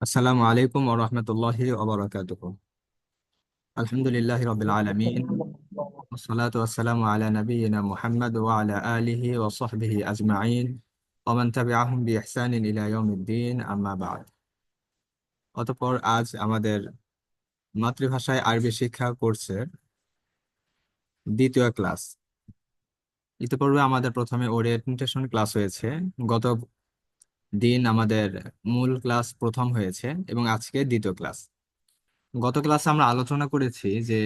আসসালামু আলাইকুম ওয়া রাহমাতুল্লাহি ওয়া বারাকাতুহু। আলহামদুলিল্লাহি রাব্বিল আলামিন ওয়াস সালাতু ওয়াস সালামু আলা নাবিয়িনা মুহাম্মদ ওয়া আলা আলিহি ওয়া সাহবিহি আজমাইন ওয়া মান তাবিআহুম বিইহসানিন ইলা ইয়াউমিদ্দিন, আম্মা বা'দ। অতঃপর আজ আমাদের মাতৃভাষায় আরবি শিক্ষা কোর্সের দ্বিতীয় ক্লাস। ইতিপূর্বে আমাদের প্রথমে ওরিয়েন্টেশন ক্লাস হয়েছে। গত দিন আমাদের মূল ক্লাস প্রথম হয়েছে এবং আজকে দ্বিতীয় ক্লাস। গত ক্লাসে আমরা আলোচনা করেছি যে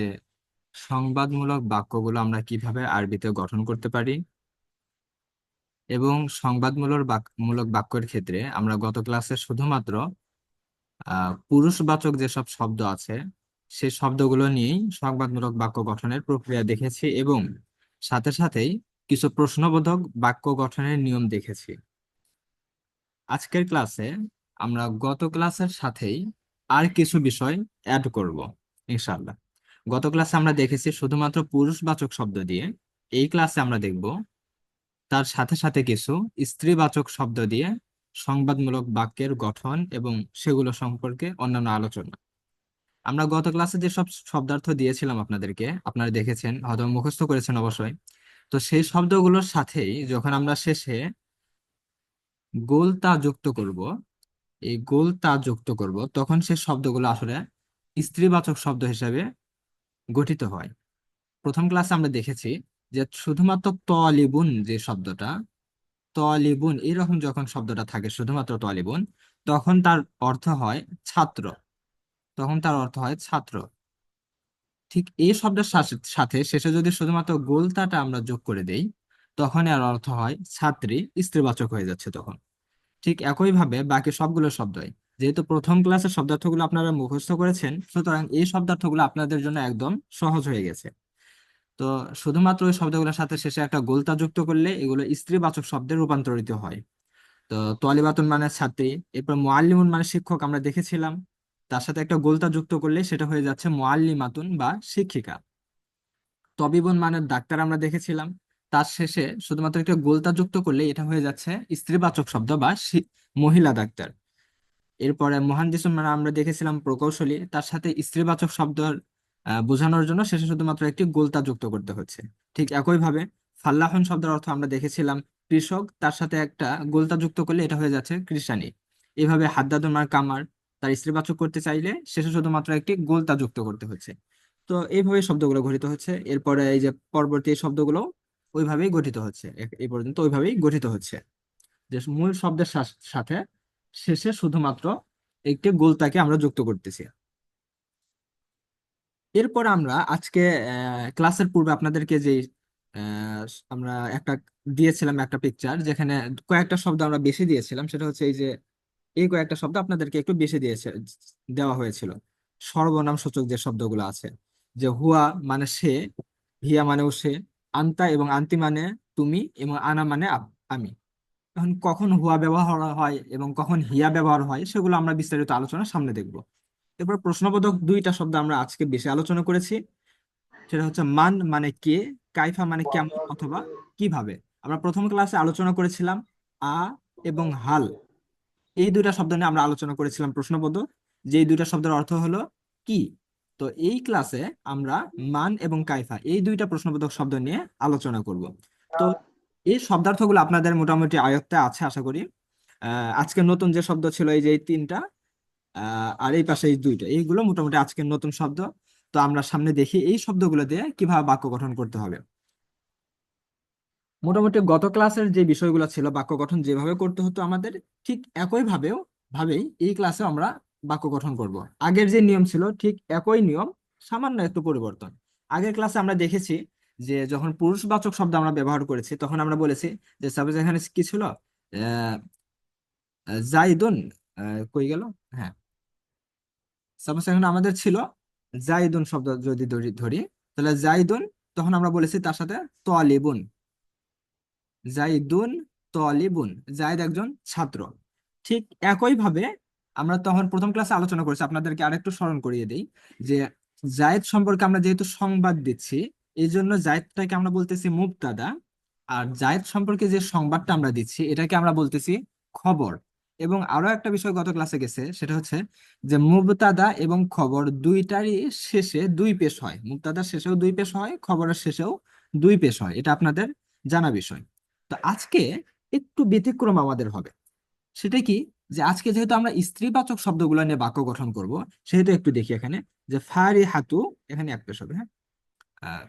সংবাদমূলক বাক্যগুলো আমরা কিভাবে আরবিতে গঠন করতে পারি, এবং মূলক বাক্যের ক্ষেত্রে আমরা গত ক্লাসে শুধুমাত্র পুরুষবাচক যেসব শব্দ আছে সেই শব্দগুলো নিয়েই সংবাদমূলক বাক্য গঠনের প্রক্রিয়া দেখেছি, এবং সাথে সাথেই কিছু প্রশ্নবোধক বাক্য গঠনের নিয়ম দেখেছি। আজকের ক্লাসে আমরা গত ক্লাসের সাথেই আর কিছু বিষয় অ্যাড করব ইনশাআল্লাহ। গত ক্লাসে আমরা দেখেছি শুধুমাত্র পুরুষবাচক শব্দ দিয়ে। এই ক্লাসে আমরা দেখব তার সাথে সাথে কিছু স্ত্রীবাচক শব্দ দিয়ে সংবাদমূলক বাক্যের গঠন এবং সেগুলো সম্পর্কে অন্যান্য আলোচনা। আমরা গত ক্লাসে যে সব শব্দার্থ দিয়েছিলাম আপনাদেরকে, আপনারা দেখেছেন, হয়তো মুখস্থ করেছেন অবশ্যই। তো সেই শব্দগুলোর সাথেই যখন আমরা শেষে গোল তা যুক্ত করব, এই গোল তা যুক্ত করব, তখন সেই শব্দগুলো আসলে স্ত্রীবাচক শব্দ হিসেবে গঠিত হয়। প্রথম ক্লাসে আমরা দেখেছি যে শুধুমাত্র তলিবুন যে শব্দটা, তলিবুন এরকম যখন শব্দটা থাকে শুধুমাত্র তলিবুন, তখন তার অর্থ হয় ছাত্র। তখন তার অর্থ হয় ছাত্র। ঠিক এই শব্দের সাথে শেষে যদি শুধুমাত্র গোলতাটা আমরা যোগ করে দেই, তখন এর অর্থ হয় ছাত্রী, স্ত্রীবাচক হয়ে যাচ্ছে তখন। ঠিক একইভাবে বাকি সবগুলো শব্দই, যেহেতু প্রথম ক্লাসের শব্দার্থগুলো আপনারা মুখস্থ করেছেন, সুতরাং এই শব্দার্থগুলো আপনাদের জন্য একদম সহজ হয়ে গেছে। তো শুধুমাত্র ওই শব্দগুলোর সাথে শেষে একটা গোলতা যুক্ত করলে এগুলো স্ত্রীবাচক শব্দে রূপান্তরিত হয়। তো তোয়ালিবাতুন মানে ছাত্রী, এরপর মুআল্লিমুন মানে শিক্ষক আমরা দেখেছিলাম। তার সাথে একটা গোলতা যুক্ত করলে সেটা হয়ে যাচ্ছে মুআল্লিমাতুন বা শিক্ষিকা। তবিবুন মানে ডাক্তার আমরা দেখেছিলাম। তার শেষে শুধুমাত্র একটা গোলতা যুক্ত করলে এটা হয়ে যাচ্ছে স্ত্রীবাচক শব্দ বা মহিলা ডাক্তার। এরপরে মুহান্দিসুন মানে আমরা দেখেছিলাম প্রকৌশলী, তার সাথে স্ত্রীবাচক শব্দ বোঝানোর জন্য শেষে শুধুমাত্র একটি গোলতা যুক্ত করতে হচ্ছে। ঠিক একইভাবে ফাল্লাহুন শব্দের অর্থ আমরা দেখেছিলাম কৃষক, তার সাথে একটা গোলতা যুক্ত করলে এটা হয়ে যাচ্ছে কৃষানি। এভাবে হাদ্দাদুন মানে কামার, তার স্ত্রীবাচক করতে চাইলে শেষে শুধুমাত্র একটি গোলতা যুক্ত করতে হচ্ছে। তো এইভাবে শব্দগুলো গঠিত হচ্ছে। এরপরে এই যে পরবর্তী এই শব্দগুলো ওইভাবেই গঠিত হচ্ছে, এই পর্যন্ত ওইভাবেই গঠিত হচ্ছে, যে মূল শব্দের সাথে শেষে শুধুমাত্র একটি গোলতাকে আমরা যুক্ত করতেছি। এরপর আমরা আজকে ক্লাসের পূর্বে আপনাদেরকে যে আহ, আমরা একটা দিয়েছিলাম একটা পিকচার, যেখানে কয়েকটা শব্দ আমরা বেশি দিয়েছিলাম, সেটা হচ্ছে এই যে এই কয়েকটা শব্দ আপনাদেরকে একটু বেশি দেওয়া হয়েছিল। সর্বনাম সূচক যে শব্দগুলো আছে, যে হুয়া মানে সে, হিয়া মানেও সে, আন্তা এবং আন্তি মানে তুমি, এবং আনা মানে আমি। এখন কখন হুয়া ব্যবহার হয় এবং কখন হিয়া ব্যবহার হয় সেগুলো আমরা বিস্তারিত আলোচনা সামনে দেখব। এরপর প্রশ্নবোধক দুইটা শব্দ আমরা আজকে বেশি আলোচনা করেছি। সেটা হচ্ছে মান মানে কে, কাইফা মানে কেমন অথবা কিভাবে। আমরা প্রথম ক্লাসে আলোচনা করেছিলাম আ এবং হাল, এই দুইটা শব্দ নিয়ে আমরা আলোচনা করেছিলাম প্রশ্নবোধক, যে এই দুইটা শব্দের অর্থ হলো কি। তো এই ক্লাসে আমরা মান এবং কাইফা এই দুইটা প্রশ্নবোধক শব্দ নিয়ে আলোচনা করব। তো এই শব্দার্থগুলো আপনাদের মোটামুটি আয়ত্তে আছে আশা করি। আজকে নতুন যে শব্দ ছিল এই যে এই তিনটা, আর এই পাশে এই দুইটা, এইগুলো মোটামুটি আজকের নতুন শব্দ। তো আমরা সামনে দেখি এই শব্দগুলো দিয়ে কিভাবে বাক্য গঠন করতে হবে। মোটামুটি গত ক্লাসের যে বিষয়গুলো ছিল বাক্য গঠন যেভাবে করতে হতো আমাদের, ঠিক একই ভাবেই এই ক্লাসে আমরা বাক্য গঠন করব। আগের যে নিয়ম ছিল ঠিক একই নিয়ম, সামান্য একটু পরিবর্তন। আগের ক্লাসে আমরা দেখেছি যে যখন পুরুষবাচক শব্দ আমরা ব্যবহার করেছি তখন আমরা বলেছি যে সাপোজ এখানে কি ছিল, আহ জাইদুন, কই গেল, হ্যাঁ, সাপোজ এখানে আমাদের ছিল জাইদুন শব্দ যদি ধরি, তাহলে জাইদুন, তখন আমরা বলেছি তার সাথে তোয়ালিবুন, জাইদুন তলিবুন, জায়দ একজন ছাত্র। ঠিক একইভাবে আমরা তখন প্রথম ক্লাসে আলোচনা করেছি, আপনাদেরকে আরেকটু স্মরণ করিয়ে দেই যে জায়েদ সম্পর্কে আমরা যেহেতু সংবাদ দিচ্ছি, এই জন্য জায়েদটাকে আমরা বলতেছি মুবতাদা, আর জায়েদ সম্পর্কে যে সংবাদটা আমরা দিচ্ছি এটাকে আমরা বলতেছি খবর। এবং আরো একটা বিষয় গত ক্লাসে গেছে, সেটা হচ্ছে যে মুবতাদা এবং খবর দুইটারই শেষে দুই পেশ হয়। মুবতাদার শেষেও দুই পেশ হয়, খবরের শেষেও দুই পেশ হয়, এটা আপনাদের জানা বিষয়। তো আজকে একটু ব্যতিক্রম আমাদের হবে। সেটা কি, যে আজকে যেহেতু আমরা স্ত্রীবাচক শব্দগুলো নিয়ে বাক্য গঠন করব, সেহেতু একটু দেখি এখানে যে ফারিহাতু, এখানে এক পেশ হবে, হ্যাঁ। আহ,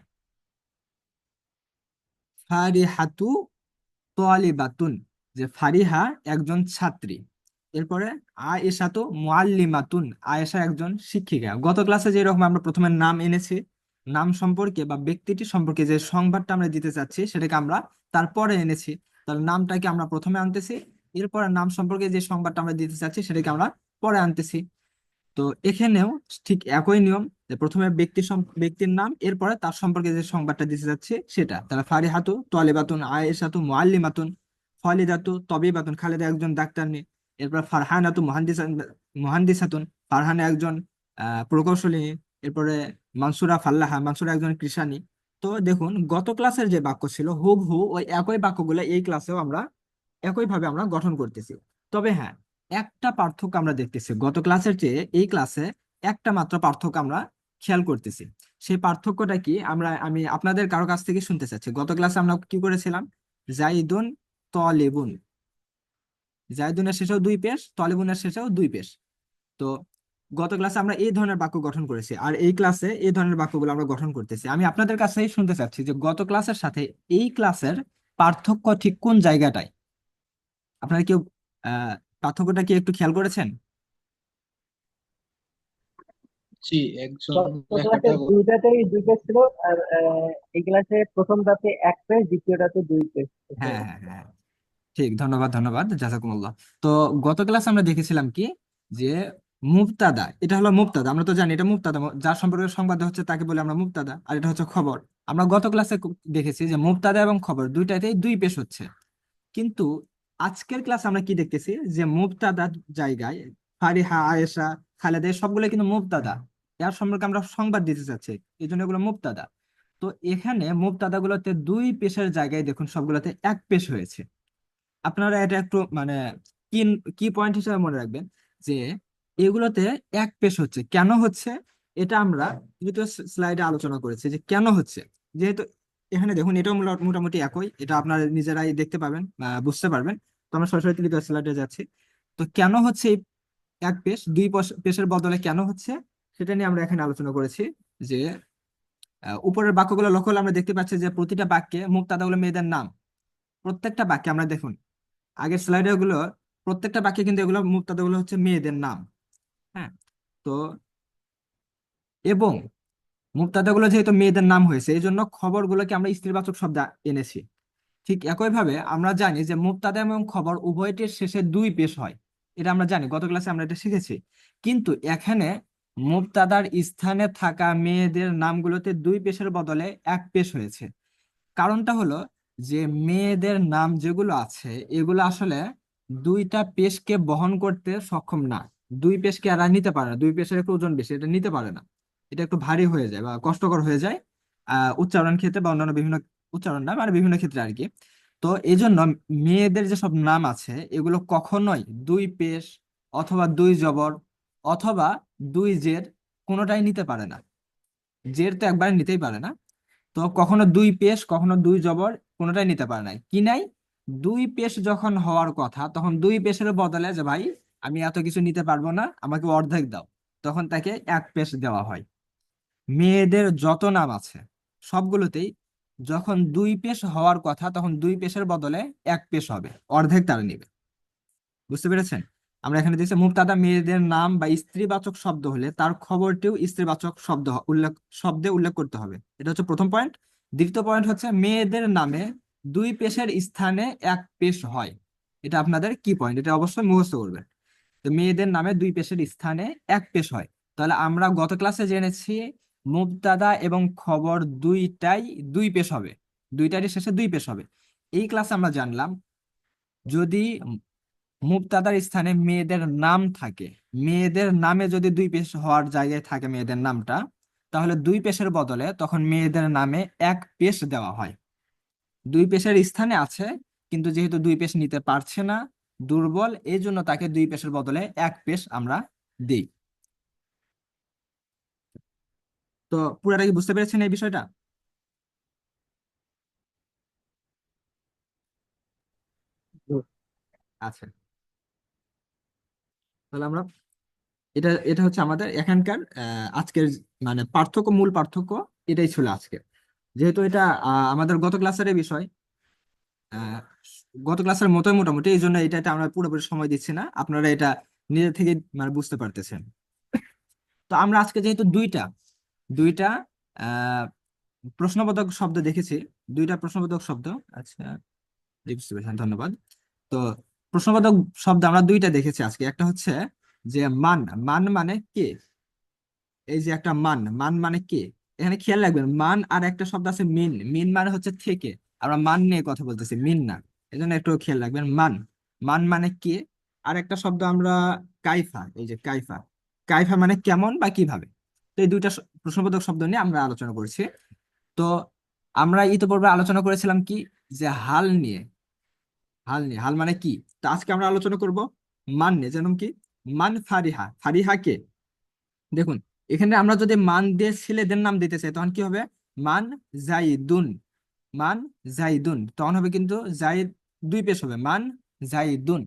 ফারিহাতু তালিবাতুন, যে ফারিহা একজন ছাত্রী। এরপরে আয়েশা তো মুআল্লিমাতুন, আয়েশা একজন শিক্ষিকা। গত ক্লাসে যেরকম আমরা প্রথমে নাম এনেছি, নাম সম্পর্কে বা ব্যক্তিটি সম্পর্কে যে সংবাদটা আমরা দিতে চাচ্ছি সেটাকে আমরা তারপরে এনেছি। তাহলে নামটাকে আমরা প্রথমে আনতেছি, এরপরে নাম সম্পর্কে যে সংবাদটা আমরা দিতে চাচ্ছি সেটাকে আমরা পরে আনতেছি। তো এখানেও ঠিক একই নিয়ম, যে প্রথমে ব্যক্তির নাম, এরপরে তার সম্পর্কে যে সংবাদটা দিতে যাচ্ছে সেটা। তাহলে ফারিহাতু তালিবাতুন, আয়েশাতু মুআল্লিমাতুন, খালিদাতু তবিবাতুন, খালেদা একজন ডাক্তার নেই। এরপর ফারহানাতু মুহান্দিসাতুন, ফারহানা একজন প্রকৌশলী। এরপরে মানসুরা ফাল্লাহা, মানসুরা একজন কৃষানী। তো দেখুন গত ক্লাসের যে বাক্য ছিল হুবহু ওই একই বাক্যগুলো এই ক্লাসেও আমরা একইভাবে আমরা গঠন করতেছি। তবে হ্যাঁ, একটা পার্থক্য আমরা দেখতেছি গত ক্লাসের চেয়ে এই ক্লাসে, একটা মাত্র পার্থক্য আমরা খেয়াল করতেছি। সেই পার্থক্যটা কি, আমি আপনাদের কারো কাছ থেকে শুনতে চাচ্ছি। গত ক্লাসে আমরা কি করেছিলাম, জাইদুন তলিবুন, জাইদুনের শেষেও দুই পেশ, তলিবুনের শেষেও দুই পেশ। তো গত ক্লাসে আমরা এই ধরনের বাক্য গঠন করেছি, আর এই ক্লাসে এই ধরনের বাক্যগুলো আমরা গঠন করতেছি। আমি আপনাদের কাছেই শুনতে চাচ্ছি যে গত ক্লাসের সাথে এই ক্লাসের পার্থক্য ঠিক কোন জায়গাটায়। আপনারা কেউ আহ পার্থক্যটা কি একটু খেয়াল করেছেন? জি, একজন গত ক্লাসে লেখাটা দুইটাতেই দুই পেজ ছিল, আর এই ক্লাসে প্রথমটাতে এক পেজ, দ্বিতীয়টাতে দুই পেজ হ্যাঁ, হয়ে হ্যাঁ, গেছে। হ্যাঁ, ঠিক, ধন্যবাদ, ধন্যবাদ, জাজাকুমুল্লাহ। তো গত ক্লাস আমরা দেখেছিলাম কি, যে মুবতাদা, এটা হলো মুবতাদা, আমরা তো জানি এটা মুবতাদা, যার সম্পর্কে সংবাদ হচ্ছে তাকে বলে আমরা মুবতাদা, আর এটা হচ্ছে খবর। আমরা গত ক্লাসে দেখেছি যে মুবতাদা এবং খবর দুইটাতেই দুই পেশ হচ্ছে। কিন্তু আজকের ক্লাস আমরা কি দেখতেছি, যে মুবতাদার জায়গায় ফারিহা, আয়েশা, খালেদা এই সবগুলো কিন্তু মুবতাদা, এর সম্পর্কে আমরা সংবাদ দিতে চাচ্ছি, এই জন্য এগুলো মুবতাদা। তো এখানে মুবতাদা গুলোতে দুই পেশের জায়গায় দেখুন সবগুলোতে এক পেশ হয়েছে। আপনারা এটা একটু মানে কি কি পয়েন্ট হিসেবে মনে রাখবেন, যে এগুলোতে এক পেশ হচ্ছে, কেন হচ্ছে এটা আমরা দ্বিতীয় স্লাইডে আলোচনা করেছি যে কেন হচ্ছে। যেহেতু এখানে দেখুন এটাও মোটামুটি একই, এটা আপনারা নিজেরাই দেখতে পাবেন, বুঝতে পারবেন। তো আমরা সরাসরি তৃতীয় স্লাইডে যাচ্ছি। তো কেন হচ্ছে এই এক পেশ দুই পেশের বদলে কেন হচ্ছে, সেটা নিয়ে আমরা এখানে আলোচনা করেছি। যে উপরের বাক্যগুলো লক্ষ্য করলে আমরা দেখতে পাচ্ছি যে প্রতিটা বাক্যে মুক্তাদা হলো মেয়েদের নাম। প্রত্যেকটা বাক্যে আমরা দেখুন, আগের স্লাইডে গুলো প্রত্যেকটা বাক্যে কিন্তু এগুলো মুক্তাদা গুলো হচ্ছে মেয়েদের নাম। হ্যাঁ। তো এবং মুক্তাদা গুলো যেহেতু মেয়েদের নাম হয়েছে, এই জন্য খবরগুলোকে আমরা স্ত্রীবাচক শব্দ এনেছি। ঠিক একইভাবে আমরা জানি যে মুবতাদা এবং খবর উভয়টির শেষে দুই পেশ হয়, এটা আমরা জানি, গত ক্লাসে আমরা এটা শিখেছি। কিন্তু এখানে মুবতাদার স্থানে থাকা মেয়েদের নামগুলোতে দুই পেশের বদলে এক পেশ হয়েছে। কারণটা হলো যে মেয়েদের নাম যেগুলো আছে এগুলো আসলে দুইটা পেশকে বহন করতে সক্ষম না। দুই পেশকে এরা নিতে পারে না, দুই পেশের একটু ওজন বেশি, এটা নিতে পারে না। এটা একটু ভারী হয়ে যায় বা কষ্টকর হয়ে যায় উচ্চারণ ক্ষেত্রে বা অন্যান্য বিভিন্ন উচ্চারণ না, মানে বিভিন্ন ক্ষেত্রে আর কি। তো এই জন্য মেয়েদের যেসব নাম আছে এগুলো কখনোই দুই পেশ অথবা দুই জবর অথবা দুই জের কোনোটাই নিতে পারে না। জের তো একবারে নিতেই পারে না। তো কখনো দুই পেশ কখনো দুই জবর কোনোটাই নিতে পারে না। কি নাই, দুই পেশ যখন হওয়ার কথা তখন দুই পেশের বদলে যে ভাই আমি এত কিছু নিতে পারবো না, আমাকে অর্ধেক দাও, তখন তাকে এক পেশ দেওয়া হয়। মেয়েদের যত নাম আছে সবগুলোতেই যখন দুই পেশ হওয়ার কথা তখন দুই পেশের বদলে এক পেশ হবে, অর্ধেক তারা নিবে। বুঝতে পেরেছেন? আমরা এখানে দেখছি মুবতাদা মেয়েদের নাম বা স্ত্রীবাচক শব্দ হলে তার খবরটিও স্ত্রীবাচক শব্দে উল্লেখ করতে হবে। এটা হচ্ছে প্রথম পয়েন্ট। দ্বিতীয় পয়েন্ট হচ্ছে মেয়েদের নামে দুই পেশের স্থানে এক পেশ হয়। এটা আপনাদের কি পয়েন্ট, এটা অবশ্যই মুখস্থ করবেন। তো মেয়েদের নামে দুই পেশের স্থানে এক পেশ হয়। তাহলে আমরা গত ক্লাসে জেনেছি মুবতাদা এবং খবর দুইটাই দুই পেশ হবে, দুইটারই শেষে দুই পেশ হবে। এই ক্লাসে আমরা জানলাম যদি মুবতাদার স্থানে মেয়েদের নাম থাকে, মেয়েদের নামে যদি দুই পেশ হওয়ার জায়গায় থাকে মেয়েদের নামটা, তাহলে দুই পেশের বদলে তখন মেয়েদের নামে এক পেশ দেওয়া হয়। দুই পেশের স্থানে আছে, কিন্তু যেহেতু দুই পেশ নিতে পারছে না দুর্বল, এই জন্য তাকে 2 পেশের বদলে 1 পেশ আমরা দিই। তো পুরাটা কি বুঝতে পেরেছেন এই বিষয়টা? আচ্ছা, তাহলে আমরা এটা এটা হচ্ছে আমাদের এখানকার আজকের মানে পার্থক্য, মূল পার্থক্য এটাই ছিল আজকে। যেহেতু এটা আমাদের গত ক্লাসের বিষয়, আহ, গত ক্লাসের মতোই মোটামুটি, এই জন্য এটাতে আমরা পুরোপুরি সময় দিচ্ছি না, আপনারা এটা নিজে থেকে মানে বুঝতে পারতেছেন। তো আমরা আজকে যেহেতু দুইটা দুইটা আহ প্রশ্নবোধক শব্দ দেখেছি, 2টা প্রশ্নবোধক শব্দ। আচ্ছা, জি, বুঝতে পেরেছেন, ধন্যবাদ। তো প্রশ্নবোধক শব্দ আমরা 2টা দেখেছি আজকে। একটা হচ্ছে যে মান, মান মানে কে, এই যে একটা মান, মান মানে কে। এখানে খেয়াল রাখবেন, মান আর একটা শব্দ আছে মিন, মিন মানে হচ্ছে থেকে। আমরা মান নিয়ে কথা বলতেছি, মিন না, এই জন্য একটু খেয়াল রাখবেন। মান, মান মানে কে। আর একটা শব্দ আমরা কাইফা, এই যে কাইফা, কাইফা মানে কেমন বা কিভাবে। তো এই 2টা প্রশ্নবোধক শব্দ নিয়ে আমরা আলোচনা করছি। তো আমরা ইতিপূর্বে আলোচনা করেছিলাম কি, যে হাল নিয়ে, হাল নিয়ে, হাল মানে কি। তো আজকে আমরা আলোচনা করব মান নিয়ে, যেমন কি মান ফারিহা, ফারিহা কে। দেখুন, এখানে আমরা যদি মান দিয়ে ছেলেদের নাম দিতে চাই তখন কি হবে, মান জাইদুন, মান জাইদুন, তখন হবে কিন্তু জাইদ 2 পেশ হবে, মান জাইদুন।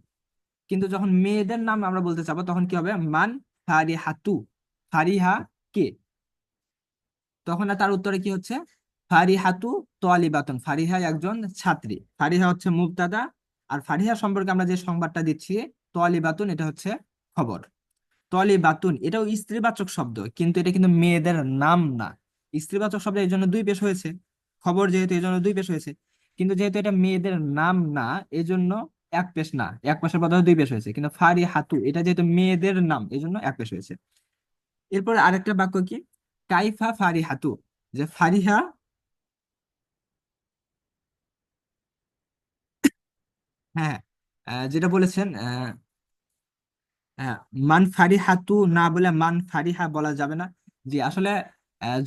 কিন্তু যখন মেয়েদের নাম আমরা বলতে চাবো তখন কি হবে, মান ফারিহাতু, ফারিহা কে। তখন আর তার উত্তরে কি হচ্ছে, ফারিহাতু তোয়ালিবাতুন, ফারিহা একজন ছাত্রী। ফারিহা হচ্ছে মুবতাদা, আর ফারিহা সম্পর্কে আমরা যে সংবাদটা দিচ্ছি তোয়ালিবাতুন, এটা হচ্ছে খবর। তলিবাতুন এটাও স্ত্রীবাচক শব্দ, কিন্তু এটা কিন্তু মেয়েদের নাম না। স্ত্রীবাচক শব্দ এই জন্য 2 পেশ হয়েছে, খবর যেহেতু এই জন্য 2 পেশ হয়েছে। কিন্তু যেহেতু এটা মেয়েদের নাম না, এই জন্য 1 পেশ না, 1 পেশের বদলে 2 পেশ হয়েছে। কিন্তু ফারি হাতু এটা যেহেতু মেয়েদের নাম, এই জন্য 1 পেশ হয়েছে। এরপর আরেকটা বাক্য কি, কাইফা ফারি হাতু, যে ফারিহা, হ্যাঁ, যেটা বলেছেন, হ্যাঁ, মান ফারিহাতু না বলে মান ফারিহা বলা যাবে না। জি, আসলে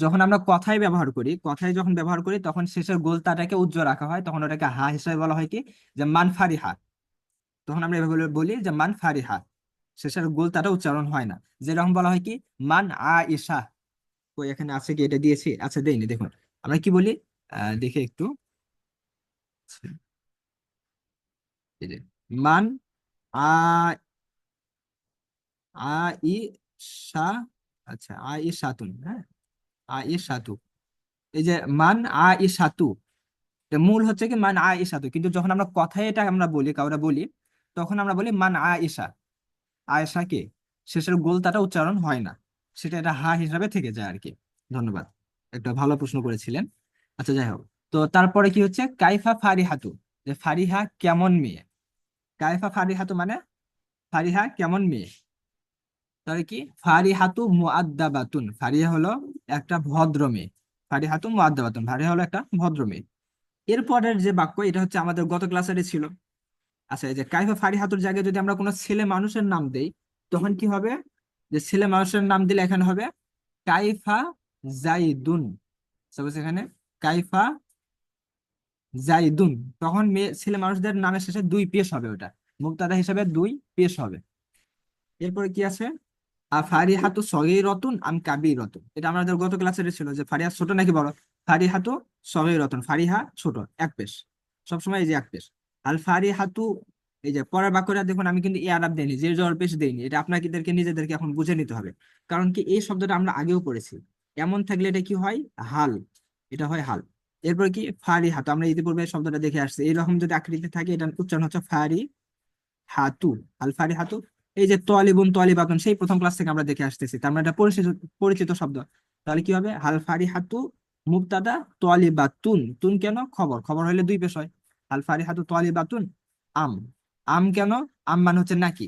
যখন আমরা কথায় ব্যবহার করি, কথায় যখন ব্যবহার করি তখন শেষের গোলতাটাকে উজ্জ্বল রাখা হয়, তখন ওটাকে হা হিসেবে বলা হয় কি, যে মান ফারিহা। তখন আমরা এভাবে বলি যে মান ফারিহা, শেষের গোলতাটা উচ্চারণ হয় না। যেরকম বলা হয় কি, মান আয়েশা। কই এখানে আছে কি, এটা দিয়েছি, আচ্ছা দেইনি, দেখুন আমরা কি বলি, দেখে একটু, এই যে মান আইসা, আচ্ছা আইসাতুন, হ্যাঁ, আইসাতু, এই যে মান আইসাতু, এটা মূল হচ্ছে কি মান আইসাতু, কিন্তু যখন আমরা কথায় এটা আমরা বলি, কাউরা বলি, তখন আমরা বলি মান আয়েশা। আয়েশা কে, শেষের গোলতাটা উচ্চারণ হয় না, সেটা এটা হা হিসাবে থেকে যায় আর কি। ধন্যবাদ, একটা ভালো প্রশ্ন করেছিলেন। আচ্ছা, যাই হোক। তো তারপরে কি হচ্ছে, কাইফা ফারিহাতু, যে ফারিহা কেমন মেয়ে। কাইফা ফারিহাতু মানে ফারিহা কেমন মেয়ে। তাহলে কি, ফারিহাতু মুআদ্দাবাতুন, ফারিহা হলো একটা ভদ্র মেয়ে। ফারিহাতু মুআদ্দাবাতুন, ফারিহা হলো একটা ভদ্র মেয়ে। এরপরের যে বাক্য, এটা হচ্ছে আমাদের গত ক্লাসেরই ছিল। আচ্ছা, এই যে কাইফা ফারিহাতুর জায়গায় যদি আমরা কোনো ছেলে মানুষের নাম দেই, তখন কি হবে, যে ছেলে মানুষের নাম দিলে এখানে হবে কাইফা জাইদুন। সাপোজ এখানে কাইফা জাইদুন, তখন মেয়ে ছেলে মানুষদের নামের শেষে 2 পেশ হবে, ওটা মুক্তাদা হিসাবে 2 পেশ হবে। এরপরে কি আছে, ফারিহাতু সগীরাতুন আম কাবীরাতুন, এটা আমাদের গত ক্লাসে ছিল, যে ফারিহা ছোট নাকি বড়। ফারিহাতু সগীরাতুন, ফারিহা ছোট, 1 পেশ, সবসময় এই যে 1 পেশ। আল ফারিহাতু, এই যে পরের বাক্যটা দেখুন, আমি কিন্তু ইয়ারাব দেইনি, যে জবর পেশ দেইনি, এটা আপনাদেরকে নিজেদেরকে এখন বুঝে নিতে হবে। কারণ কি, এই শব্দটা আমরা আগেও পড়েছি। এমন থাকলে এটা কি হয়, হাল, এটা হয় হাল। এরপর কি, ফারিহাতু, আমরা ইতিপূর্বে এই শব্দটা দেখে আসছি, এইরকম যদি আকৃতি থাকে এটা উচ্চারণ হচ্ছে ফারি হাতু, আল ফারি হাতু। এই যে তোয়ালিবুন তোয়ালিবাতুন, সেই প্রথম ক্লাস থেকে আমরা দেখে আসতেছি, তার মানে এটা পরিচিত পরিচিত শব্দ। তাহলে কি হবে, হাল ফারি হাতু মুবতাদা, তোয়ালিবাতুন, তুন কেন, খবর, খবর হলে 2 পেশ হয়। আল ফারি হাতু তোয়ালিবাতুন আম, আম কেন, আম মানে হচ্ছে নাকি।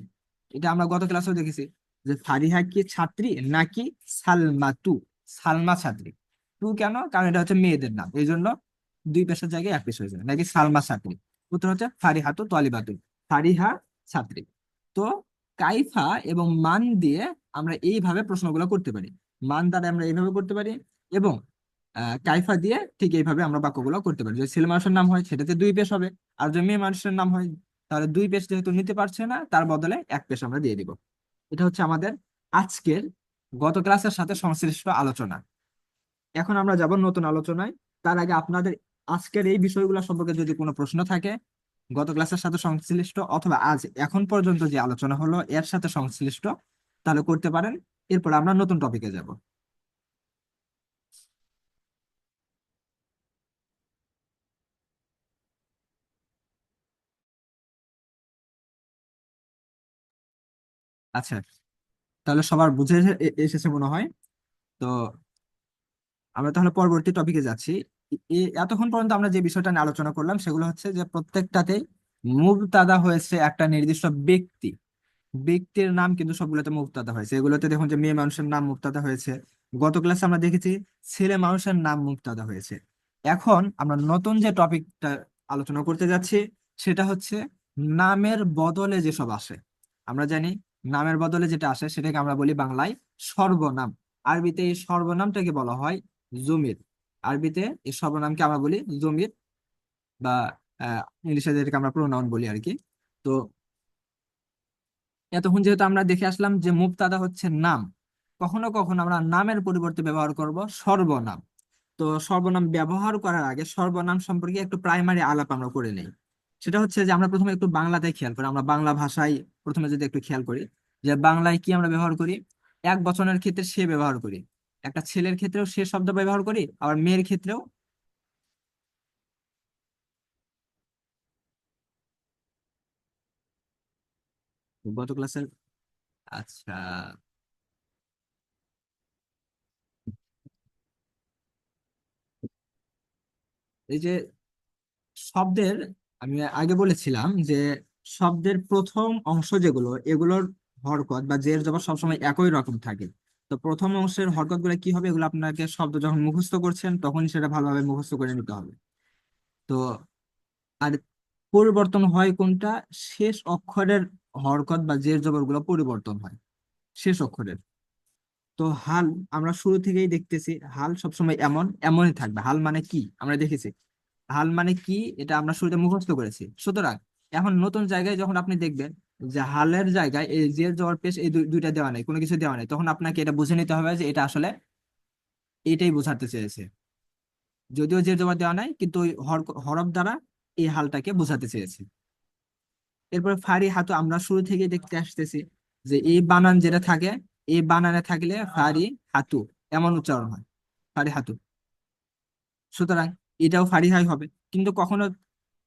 এটা আমরা গত ক্লাসেও দেখেছি, যে ফারিহা কি ছাত্রী নাকি সালমা তু, সালমা ছাত্রী। তু কেন, কারণ এটা হচ্ছে মেয়েদের নাম, এই জন্য 2 পেশের জায়গায় 1 পেশ হয়ে যাবে, নাকি সালমা ছাত্রী। উত্তর হচ্ছে ফারিহাতু তোয়ালিবাতুন, ফারিহা ছাত্রী। তো কাইফা এবং মান দিয়ে আমরা এইভাবে প্রশ্নগুলো করতে পারি, মান দ্বারা আমরা এইভাবে করতে পারি, এবং কাইফা দিয়ে ঠিক এইভাবে আমরা বাক্যগুলো করতে পারি। যদি ছেলে মানুষের নাম হয় সেটাতে 2 পেশ হবে, আর যদি মেয়ে মানুষের নাম হয় তাহলে 2 পেজ যেহেতু নিতে পারছে না, তার বদলে 1 পেজ আমরা দিয়ে দিব। এটা হচ্ছে আমাদের আজকের গত ক্লাসের সাথে সংশ্লিষ্ট আলোচনা। এখন আমরা যাব নতুন আলোচনায়। তার আগে আপনাদের আজকের এই বিষয়গুলো সম্পর্কে যদি কোনো প্রশ্ন থাকে, গত ক্লাসের সাথে সংশ্লিষ্ট অথবা আজ এখন পর্যন্ত যে আলোচনা হলো এর সাথে সংশ্লিষ্ট, তাহলে করতে পারেন। এরপর আমরা নতুন টপিকে যাব। আচ্ছা, তাহলে সবার বুঝে এসেছে মনে হয়। তো আমরা তাহলে পরবর্তী টপিকে যাচ্ছি। এতক্ষণ পর্যন্ত আমরা যে বিষয়টা নিয়ে আলোচনা করলাম সেগুলো হচ্ছে যে প্রত্যেকটাতেই মুবতাদা হয়েছে একটা নির্দিষ্ট ব্যক্তি। ব্যক্তির নাম কিন্তু সবগুলোতে মুবতাদা হয়েছে। এগুলোতে দেখুন যে মেয়ে মানুষের নাম মুবতাদা হয়েছে। গত ক্লাসে আমরা দেখেছি ছেলে মানুষের নাম মুবতাদা হয়েছে। এখন আমরা নতুন যে টপিকটা আলোচনা করতে যাচ্ছি সেটা হচ্ছে নামের বদলে যেসব আসে। আমরা জানি নামের বদলে যেটা আসে সেটাকে আমরা বলি বাংলায় সর্বনাম। আরবিতে এই সর্বনামটাকে বলা হয় জমির। আরবিতে এই সর্বনামকে আমরা বলি জমির, বা ইংলিশে যেটাকে আমরা প্রোনাউন বলি আর কি। তো এতক্ষণ যেহেতু আমরা দেখে আসলাম যে মুবতাদা হচ্ছে নাম, কখনো কখনো আমরা নামের পরিবর্তে ব্যবহার করব সর্বনাম। তো সর্বনাম ব্যবহার করার আগে সর্বনাম সম্পর্কে একটু প্রাইমারি আলাপ আমরা করে নেই। সেটা হচ্ছে যে আমরা প্রথমে একটু বাংলাতে খেয়াল করি। আমরা বাংলা ভাষায় প্রথমে যদি একটু খেয়াল করি যে বাংলায় কি আমরা ব্যবহার করি। এক বচনের ক্ষেত্রে সে ব্যবহার করি, একটা ছেলের ক্ষেত্রেও সে শব্দ ব্যবহার করি, আবার মেয়ের ক্ষেত্রেও। গত ক্লাসের, আচ্ছা, এই যে শব্দের, আমি আগে বলেছিলাম যে শব্দের প্রথম অংশ যেগুলো, এগুলোর হরকত বা জের জবর সবসময় একই রকম থাকে। তো প্রথম অংশের হরকত গুলো কি হবে, এগুলো আপনাকে শব্দ যখন মুখস্থ করছেন তখনই সেটা ভালোভাবে মুখস্থ করে নিতে হবে। তো আর পরিবর্তন হয় কোনটা, শেষ অক্ষরের হরকত বা জের জবর গুলো পরিবর্তন হয় শেষ অক্ষরের। তো হাল আমরা শুরু থেকেই দেখতেছি হাল সবসময় এমনই থাকবে। হাল মানে কি আমরা দেখেছি, হাল মানে কি এটা আমরা শুরুতে মুখস্থ করেছি। সুতরাং এখন নতুন জায়গায় যখন আপনি দেখবেন যে হালের জায়গায় এই জের জবর পেশ এই দুইটা দেওয়া নেই, কোনো কিছু দেওয়া নেই, তখন আপনাকে এটা বুঝে নিতে হবে যে এটা আসলে এটাই বোঝাতে চেয়েছে। যদিও জের জবর দেওয়া নাই, কিন্তু ওই হরফ দ্বারা এই হালটাকে বোঝাতে চেয়েছে। এরপরে ফারি হাতু আমরা শুরু থেকে দেখতে আসতেছি যে এই বানান যেটা থাকে, এই বানানে থাকলে ফারি হাতু এমন উচ্চারণ হয়, ফারি হাতু। সুতরাং এটাও ফারিহাই হবে। কিন্তু কখনো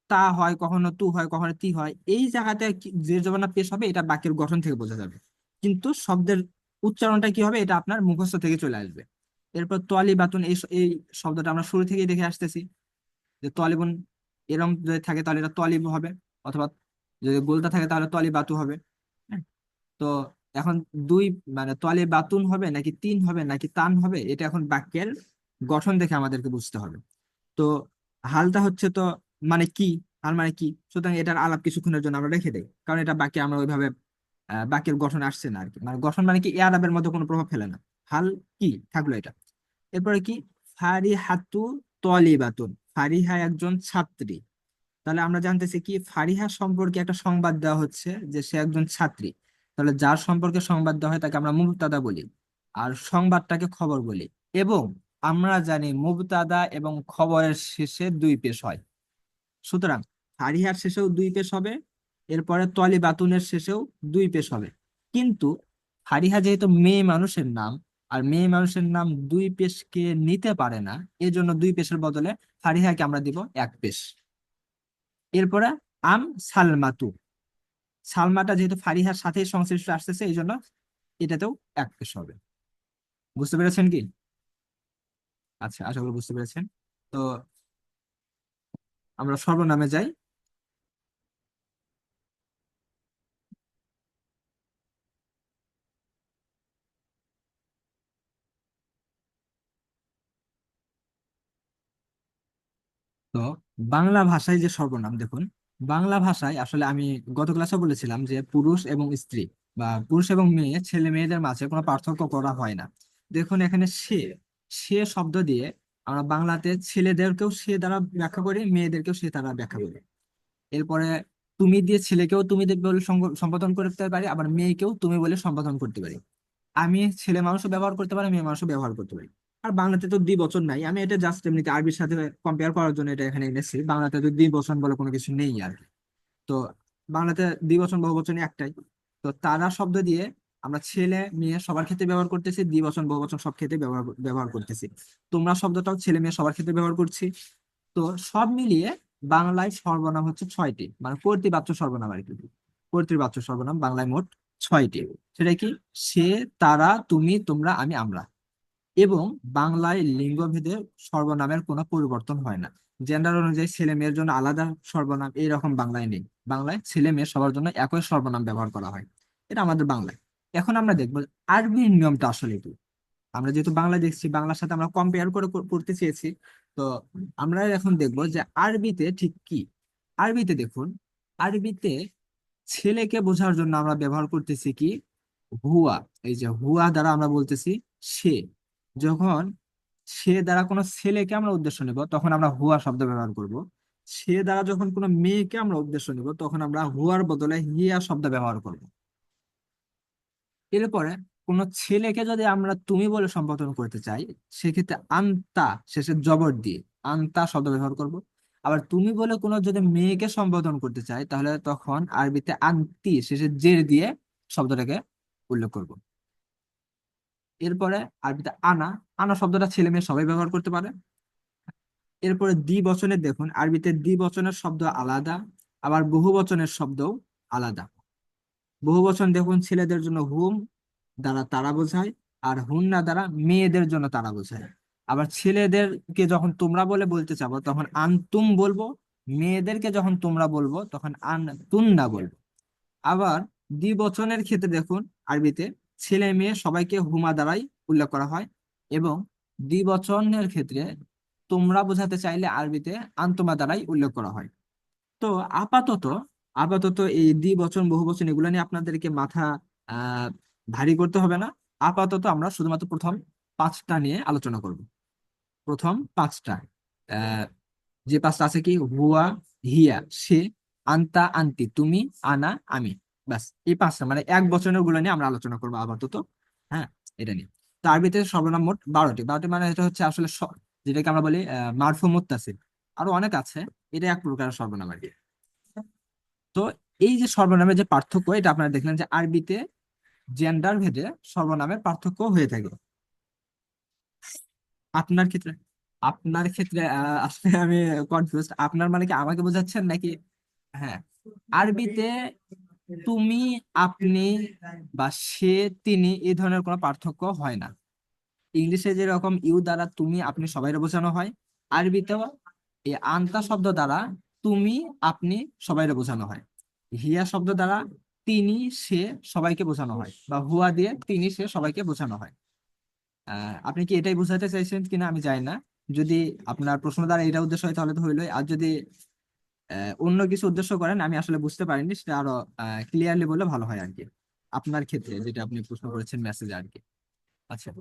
তা হয়, কখনো তু হয়, কখনো তি হয়। এই জায়গাতে যে জবানা পেশ হবে এটা বাক্যের গঠন থেকে বোঝা যাবে, কিন্তু শব্দের উচ্চারণটা কি হবে এটা আপনার মুখস্থ থেকে চলে আসবে। এরপর তোয়ালি বাতুন, এই শব্দটা আমরা শুরু থেকেই দেখে আসতেছি যে তোয়ালিবুন এরকম যদি থাকে তাহলে এটা তোয়ালিব হবে, অথবা যদি গোলটা থাকে তাহলে তোয়ালি বাতু হবে। হ্যাঁ? তো এখন দুই মানে তোয়ালি বাতুন হবে নাকি তিন হবে নাকি তান হবে, এটা এখন বাক্যের গঠন দেখে আমাদেরকে বুঝতে হবে। তো হালটা হচ্ছে তো মানে কি, হাল মানে কি, সুতরাং এটার আলাপ কিছুক্ষণের জন্য আমরা রেখে দেই, কারণ এটা বাক্যে আমরা ওইভাবে বাক্যের গঠন আসছে না আর কি। মানে গঠন মানে কি এ আলাপের মধ্যে কোনো প্রভাব ফেলে না। হাল কি থাকলো এটা। এরপরে কি, ফারিহাতু তলিবাতুন, ফারিহা একজন ছাত্রী। তাহলে আমরা জানতেছি কি ফারিহা সম্পর্কে একটা সংবাদ দেওয়া হচ্ছে যে সে একজন ছাত্রী। তাহলে যার সম্পর্কে সংবাদ দেওয়া হয় তাকে আমরা মুবতাদা বলি, আর সংবাদটাকে খবর বলি। এবং আমরা জানি মুবতাদা এবং খবরের শেষে 2 পেশ হয়। সুতরাং ফারিহার শেষেও 2 পেশ হবে, এরপরে তলি বাতুনের শেষেও 2 পেশ হবে। কিন্তু ফারিহা যেহেতু মেয়ে মানুষের নাম, আর মেয়ে মানুষের নাম 2 পেশকে নিতে পারে না, এজন্য 2 পেশের বদলে ফারিহাকে আমরা দিব 1 পেশ। এরপরে আম সালমাতু, সালমাটা যেহেতু ফারিহার সাথে সংশ্লিষ্ট আসতেছে এই জন্য এটাতেও 1 পেশ হবে। বুঝতে পেরেছেন কি? আচ্ছা, আশা করি বুঝতে পেরেছেন। তো আমরা সর্বনামে যাই। তো বাংলা ভাষায় যে সর্বনাম দেখুন, বাংলা ভাষায় আসলে আমি গত ক্লাসে বলেছিলাম যে পুরুষ এবং স্ত্রী বা পুরুষ এবং মেয়ে, ছেলে মেয়েদের মাঝে কোনো পার্থক্য করা হয় না। দেখুন এখানে সে, সে শব্দ দিয়ে আমরা বাংলাতে ছেলেদেরকেও সে দ্বারা ব্যাখ্যা করি, মেয়েদেরকেও সে দ্বারা ব্যাখ্যা করি। এরপরে তুমি দিয়ে ছেলেকেও তুমি দিয়ে বলে সম্বোধন করতে পারি, আবার মেয়েকেও তুমি বলে সম্বোধন করতে পারি। আমি ছেলে মানুষও ব্যবহার করতে পারি, মেয়ে মানুষও ব্যবহার করতে পারি। আর বাংলাতে তো দ্বিবচন নাই, আমি এটা জাস্ট এমনিতে আরবির সাথে কম্পেয়ার করার জন্য এটা এখানে এনেছি। বাংলাতে তো দ্বিবচন বলে কোনো কিছু নেই আর কি। তো বাংলাতে দ্বিবচন বহুবচন একটাই। তো তারা শব্দ দিয়ে আমরা ছেলে মেয়ে সবার ক্ষেত্রে ব্যবহার করতেছি, দ্বিবচন বহুবচন সব ক্ষেত্রে ব্যবহার ব্যবহার করতেছি। তোমরা শব্দটাও ছেলে মেয়ে সবার ক্ষেত্রে ব্যবহার করছি। তো সব মিলিয়ে বাংলায় সর্বনাম হচ্ছে 6টি, মানে কর্তৃবাচ্য সর্বনাম আর কি। কর্তৃবাচ্য সর্বনাম বাংলায় মোট 6টি। সেটা কি? সে, তারা, তুমি, তোমরা, আমি, আমরা। এবং বাংলায় লিঙ্গভেদে সর্বনামের কোনো পরিবর্তন হয় না। জেন্ডার অনুযায়ী ছেলে মেয়ের জন্য আলাদা সর্বনাম এইরকম বাংলায় নেই। বাংলায় ছেলে মেয়ে সবার জন্য একই সর্বনাম ব্যবহার করা হয়। এটা আমাদের বাংলায়। এখন আমরা দেখবো আরবির নিয়মটা আসলে কি। আমরা যেহেতু বাংলা দেখছি, বাংলার সাথে আমরা কম্পেয়ার করে করতে চেয়েছি। তো আমরা এখন দেখবো যে আরবিতে ঠিক কি। আরবিতে দেখুন, আরবিতে ছেলেকে বোঝার জন্য আমরা ব্যবহার করতেছি কি? হুয়া। এই যে হুয়া দ্বারা আমরা বলতেছি সে। যখন সে দ্বারা কোনো ছেলেকে আমরা উদ্দেশ্য নিব তখন আমরা হুয়া শব্দ ব্যবহার করব। সে দ্বারা যখন কোনো মেয়েকে আমরা উদ্দেশ্য নিব তখন আমরা হুয়ার বদলে হিয়া শব্দ ব্যবহার করব। এরপরে কোন ছেলেকে যদি আমরা তুমি বলে সম্বোধন করতে চাই, সেক্ষেত্রে আন্তা শেষে জবর দিয়ে আন্তা শব্দ ব্যবহার করব। আবার তুমি বলে কোনো যদি মেয়েকে সম্বোধন করতে চাই তাহলে তখন আরবিতে আন্তি শেষে জের দিয়ে শব্দটাকে উল্লেখ করব। এরপরে আরবিতে আনা। আনা শব্দটা ছেলে মেয়ে সবাই ব্যবহার করতে পারে। এরপরে দ্বিবচনে দেখুন, আরবিতে দ্বিবচনের শব্দ আলাদা, আবার বহুবচনের শব্দও আলাদা। বহুবচন দেখুন, ছেলেদের জন্য হুম দ্বারা তারা বোঝায়, আর হুন্না দ্বারা মেয়েদের জন্য তারা বোঝায়। আবার ছেলেদেরকে যখন তোমরা বলে বলতে চাবো তখন আনতুম বলবো, মেয়েদেরকে যখন তোমরা বলবো তখন আনতুন্না বলবো। আবার দ্বিবচনের ক্ষেত্রে দেখুন, আরবিতে ছেলে মেয়ে সবাইকে হুমা দ্বারাই উল্লেখ করা হয়। এবং দ্বিবচনের ক্ষেত্রে তোমরা বোঝাতে চাইলে আরবিতে আন্তমা দ্বারাই উল্লেখ করা হয়। তো আপাতত আপাতত এই দ্বিবচন বহুবচন এগুলো নিয়ে আপনাদেরকে মাথা আহ ভারী করতে হবে না। আপাতত আমরা শুধুমাত্র প্রথম 5টা নিয়ে আলোচনা করব। প্রথম 5টা আহ যে 5টা আছে কি? হুয়া, হিয়া, সে, আন্তা, আন্তি, তুমি, আনা, আমি। ব্যাস এই 5টা, মানে এক বচনের গুলো নিয়ে আমরা আলোচনা করবো আপাতত। হ্যাঁ, এটা নিয়ে। তো আরবিতে সর্বনাম মোট 12টি। 12টি মানে এটা হচ্ছে আসলে যেটাকে আমরা বলি মারফু মুত্তাসিল। আরো অনেক আছে, এটা এক প্রকার সর্বনাম আর কি। তো এই যে সর্বনামের যে পার্থক্য, এটা আপনারা দেখলেন যে আরবিতে জেন্ডার ভেদে সর্বনামের পার্থক্য হয়ে থাকে। আপনার ক্ষেত্রে আপনার ক্ষেত্রে আসলে আমি কনফিউজড। আপনার মানে কি আমাকে বোঝাচ্ছেন নাকি? হ্যাঁ, আরবিতে তুমি, আপনি বা সে, তিনি এই ধরনের কোনো পার্থক্য হয় না। ইংলিশে যেরকম ইউ দ্বারা তুমি, আপনি সবাই বোঝানো হয়, আরবিতেও এই আনতা শব্দ দ্বারা তুমি, আপনি সবাই বোঝানো হয়। হিয়া শব্দ দ্বারা তিনি, সে সবাইকে বোঝানো হয়, বা হুয়া দিয়ে তিনি, সে সবাইকে বোঝানো হয়। আপনি কি এটাই বোঝাতে চাইছেন কিনা আমি জানি না। যদি আপনার প্রশ্ন দ্বারা এটা উদ্দেশ্য হয় তাহলে তো হইলোই। আর যদি অন্য কিছু উদ্দেশ্য করেন আমি আসলে বুঝতে পারিনি, সেটা আরো ক্লিয়ারলি বললে ভালো হয় আর কি। আপনার ক্ষেত্রে যেটা আপনি প্রশ্ন করেছেন মেসেজে আর কি। আচ্ছা।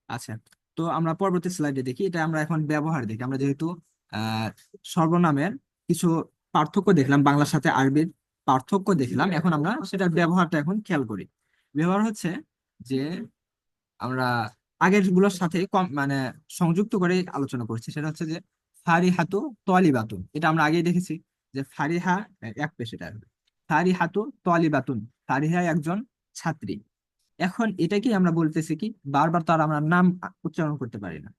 আচ্ছা, তো আমরা পরবর্তী স্লাইডে দেখি। এটা আমরা এখন ব্যবহার দেখি। আমরা যেহেতু আহ সর্বনামের কিছু পার্থক্য দেখলাম, বাংলার সাথে আরবির পার্থক্য দেখলাম, এখন আমরা সেটার ব্যবহারটা এখন খেয়াল করি। ব্যবহার হচ্ছে যে আমরা আগের গুলোর সাথে কম মানে সংযুক্ত করে আলোচনা করছি। সেটা হচ্ছে যে ফারিহাতু তলিবাতুন, এটা আমরা আগেই দেখেছি যে ফারিহা এক পেশ, এটা ফারিহাতু তলিবাতুন, ফারিহা একজন ছাত্রী। এখন এটা কি আমরা বলতেছি কি, বারবার তো আর আমরা নাম উচ্চারণ করতে পারি না,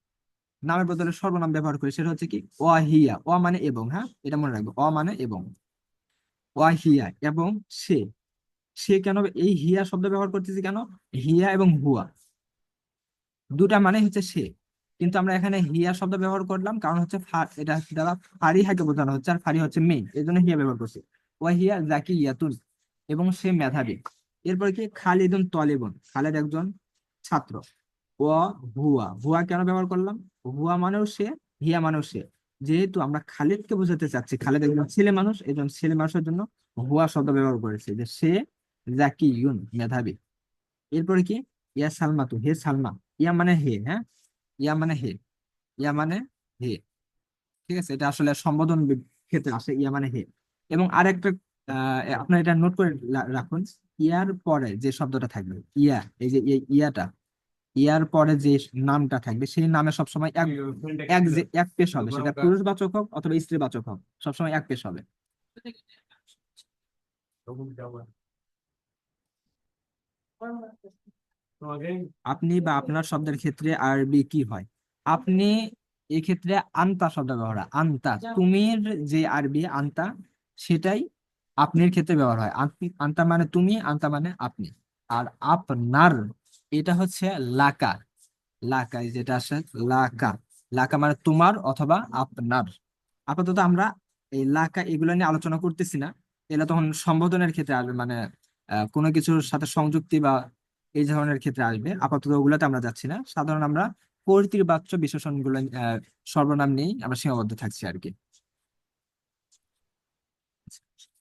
নামের বদলে সর্বনাম ব্যবহার করি। সেটা হচ্ছে কি ওয়াহিয়া, ও মানে এবং, হ্যাঁ এটা মনে রাখবো, ও মানে এবং। ওয়াহিয়া এবং সে। সে কেন এই হিয়া শব্দ ব্যবহার করতেছি কেন? হিয়া এবং হুয়া দুটা মানে হচ্ছে সে, কিন্তু আমরা এখানে হিয়া শব্দ ব্যবহার করলাম কারণ হচ্ছে এটা দ্বারা ফারিহাকে বোঝানো হচ্ছে, আর ফারি হচ্ছে মেয়ে, এই জন্য হিয়া ব্যবহার করছি। ওয়াহিয়া জাকিয়াতুন, এবং সে মেধাবী। এরপর কি খালিদুন তলিবুন, খালেদ একজন ছাত্র। ও হুয়া, হুয়া কেন ব্যবহার করলাম? হুয়া মানেও সে, হিয়া মানেও সে। যেহেতু আমরা খালিদকে বোঝাতে চাচ্ছি, খালিদ একজন ছেলে মানুষ, এই জন্য ছেলে মানুষের জন্য হুয়া শব্দ ব্যবহার করেছে, যে সে জাকিউন মেধাবী। এরপরে কি ইয়া সালমা তু, হে সালমা। ইয়া মানে হে, হ্যাঁ, ইয়া মানে হে, ইয়া মানে হে। ঠিক আছে, এটা আসলে সম্বোধন ক্ষেত্রে আসে ইয়া মানে হে। এবং আরেকটা আপনার এটা নোট করে রাখুন, ইয়ার পরে যে শব্দটা থাকবে ইয়া, এই যে ইয়াটা, ইয়ার পরে যে নামটা থাকবে সেই নামে সবসময় এক এক যে এক পেশ হবে, সেটা পুরুষবাচক হোক অথবা স্ত্রীবাচক হোক, সবসময় এক পেশ হবে। আপনি বা আপনার শব্দের ক্ষেত্রে আরবি কি হয়? আপনি এই ক্ষেত্রে আনতা শব্দ ব্যবহার হয়, আনতা তুমির যে আরবি আনতা, সেটাই আপনির ক্ষেত্রে ব্যবহার হয়। আনতা মানে তুমি, আনতা মানে আপনি। আর আপনার এটা হচ্ছে লাকা, লাকা এই যেটা আসে লাকা, লাকা মানে তোমার অথবা আপনার। আপাতত আমরা এই লাকা এগুলো নিয়ে আলোচনা করতেছি না, এগুলো তখন সম্বোধনের ক্ষেত্রে আসবে, মানে কোনো কিছুর সাথে সংযুক্তি বা এই ধরনের ক্ষেত্রে আসবে। আপাতত ওগুলোতে আমরা যাচ্ছি না, সাধারণ আমরা কর্তৃবাচ্য বিশেষণগুলো সর্বনাম নিয়েই আমরা সীমাবদ্ধ থাকছি আর কি।